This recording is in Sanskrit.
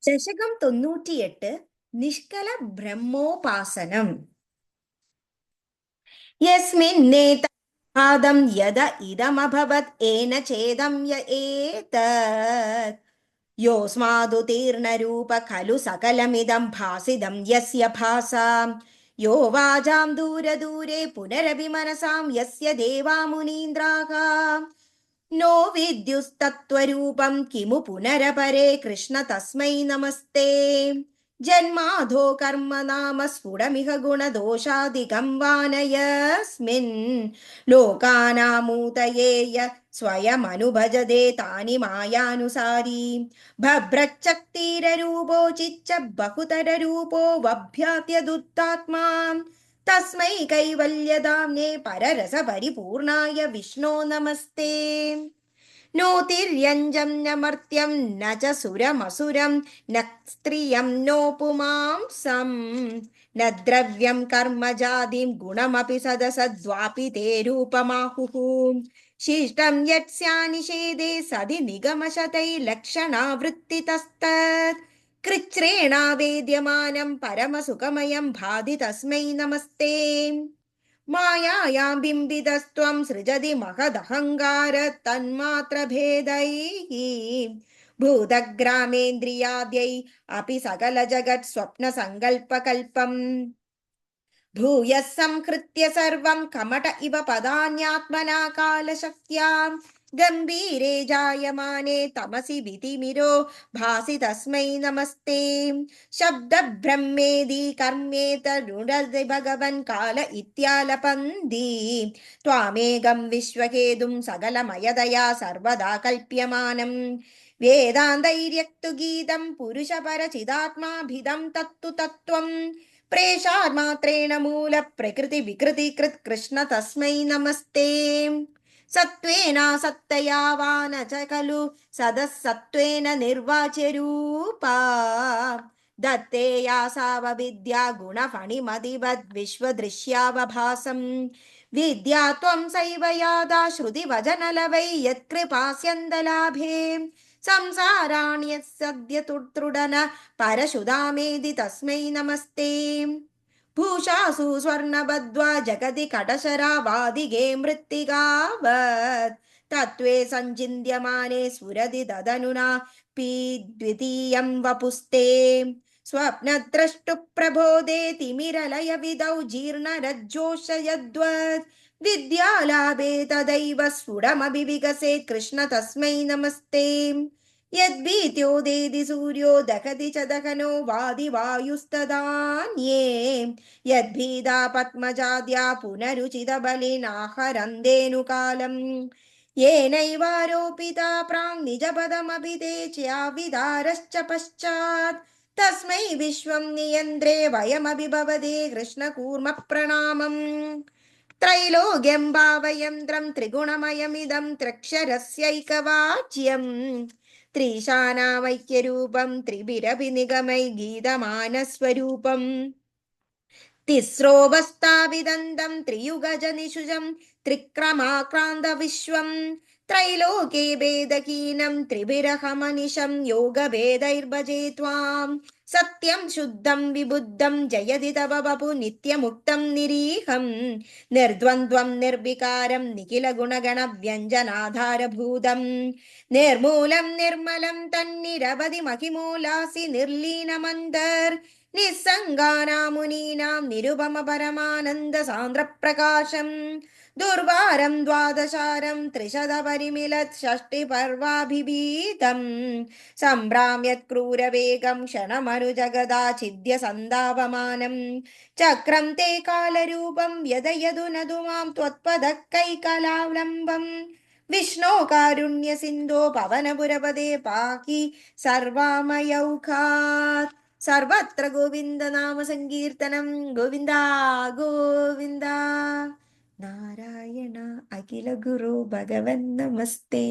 ദശകം 98 നിഷ്കല ബ്രഹ്മോപാസനം. യസ്മിന്നേതം യദ ഇദമഭവത് ഏന ചേദം യ ഏതത് യോസ്മാദുതീർണരൂപ ഖലു സകലമിദം ഭാസിതം യസ്യ ഭാസാ യോ വാചാം ദൂരദൂരെ പുനരപി മനസാം യസ്യ ദേവാ മുനീന്ദ്രാഃ नो विद्युस्तत्त्वरूपं किमु पुनरपरे कृष्ण तस्मै नमस्ते जन्माधो कर्म नाम स्फुटमिह गुणदोषादिकं वा न यस्मिन् लोकानामूतये य स्वयमनुभजते तानि मायानुसारी भभ्रच्छक्तिररूपो चिच्च बहुतररूपो वभ्याप्यदुत्तात्मा तस्मै कैवल्यधाम्ने पररसपरिपूर्णाय विष्णो नमस्ते नो तिर्यञ्जं न मर्त्यं न च सुरमसुरं न स्त्रियं नो पुमांसं न द्रव्यं कर्म जातिं गुणमपि सदसद्वापि ते रूपमाहुः शिष्टं यत्स्यानिषेधे सदि निगमशतैर्लक्षणावृत्तितस्तत् कृच्छ्रेणावेद्यमानं परमसुखमयं भाति तस्मै नमस्ते मायायां बिम्बितस्त्वं सृजति महदहङ्कार तन्मात्रभेदैः भूतग्रामेन्द्रियाद्यै अपि सकलजगत् स्वप्नसङ्कल्पकल्पम् भूयः संहृत्य सर्वं कमट इव पदान्यात्मना कालशक्त्या गम्भीरे जायमाने तमसि विधिमिरो भासि तस्मै नमस्ते शब्दब्रह्मेदि कर्मेतरुणर्दि भगवन् काल इत्यालपन्ति त्वामेकं विश्वकेतुं सकलमयदया सर्वदा कल्प्यमानं वेदान्तैर्यक्तु गीतं पुरुषपरचिदात्माभिदं तत्तु तत्त्वम् प्रेषान्मात्रेण मूल प्रकृति विकृति कृत कृष्ण तस्मै नमस्ते सत्त्वेन सत्तया वा न च खलु सदसत्त्वेन निर्वाच्य रूपा दत्ते या सावविद्या गुणफणिमदिवद् विश्वदृश्यावभासम् विद्या त्वं सैव यादा श्रुतिवचनलवै यत्कृपास्यन्दलाभे संसाराण्यः सद्य तुर्तृडन परशुधामेदि तस्मै नमस्ते भूषासु स्वर्णबद्ध्वा जगति कटशरावादिगे मृत्तिकावत् तत्त्वे सञ्चिन्त्यमाने स्फुरति तदनुना द्वितीयं वपुस्ते स्वप्नद्रष्टुप्रबोधे तिमिरलयविदौ जीर्णरज्जोषयद्वत् विद्यालाभे तदैव स्फुटमभिविकसेत् कृष्ण तस्मै नमस्ते यद्भीत्योदेति सूर्यो दहति च दहनो वादिवायुस्तदान्ये यद्भीदा पद्मजाद्या पुनरुचितबलिनाहरन्देनुकालम् येनैवारोपिता प्राङ् निजपदमपि ते च्याविदारश्च पश्चात् तस्मै विश्वं नियन्त्रे वयमपि भवते कृष्णकूर्म प्रणामम् त्रैलोक्यं भावयन्त्रं त्रिगुणमयमिदं त्र्यक्षरस्यैकवाच्यम् त्रिशानामैक्यरूपं त्रिभिरपि निगमै गीतमानस्वरूपम् तिस्रोऽवस्थाविदन्तं त्रियुगजनिषुजं त्रिक्रमाक्रान्तविश्वं त्रैलोके भेदहीनं त्रिभिरहमनिशं योगभेदैर्भजे त्वां सत्यं शुद्धं विबुद्धं जयति तव वपु नित्यमुक्तं निरीहं निर्द्वन्द्वं निर्विकारं निखिलगुणगणव्यञ्जनाधारभूतं निर्मूलं निर्मलं तन्निरवधि महिमूलासि निर्लीनमन्तर् निस्सङ्गानां मुनीनां निरुपम परमानन्द सान्द्रप्रकाशम् दुर्वारं द्वादशारं त्रिशतपरिमिलत् षष्टिपर्वाभिभीतं सम्भ्राम्यत् क्रूरवेगं क्षणमनुजगदाचिद्य सन्दावमानं चक्रं ते कालरूपं यदयदु नदु मां त्वत्पदः कैकलावलम्बम् विष्णो कारुण्य सिन्धो पवनपुरपदे पाहि सर्वामयौखात् सर्वत्र गोविन्द नाम संकीर्तनं गोविन्द गोविन्द नारायण अखिल गुरु भगवन् नमस्ते।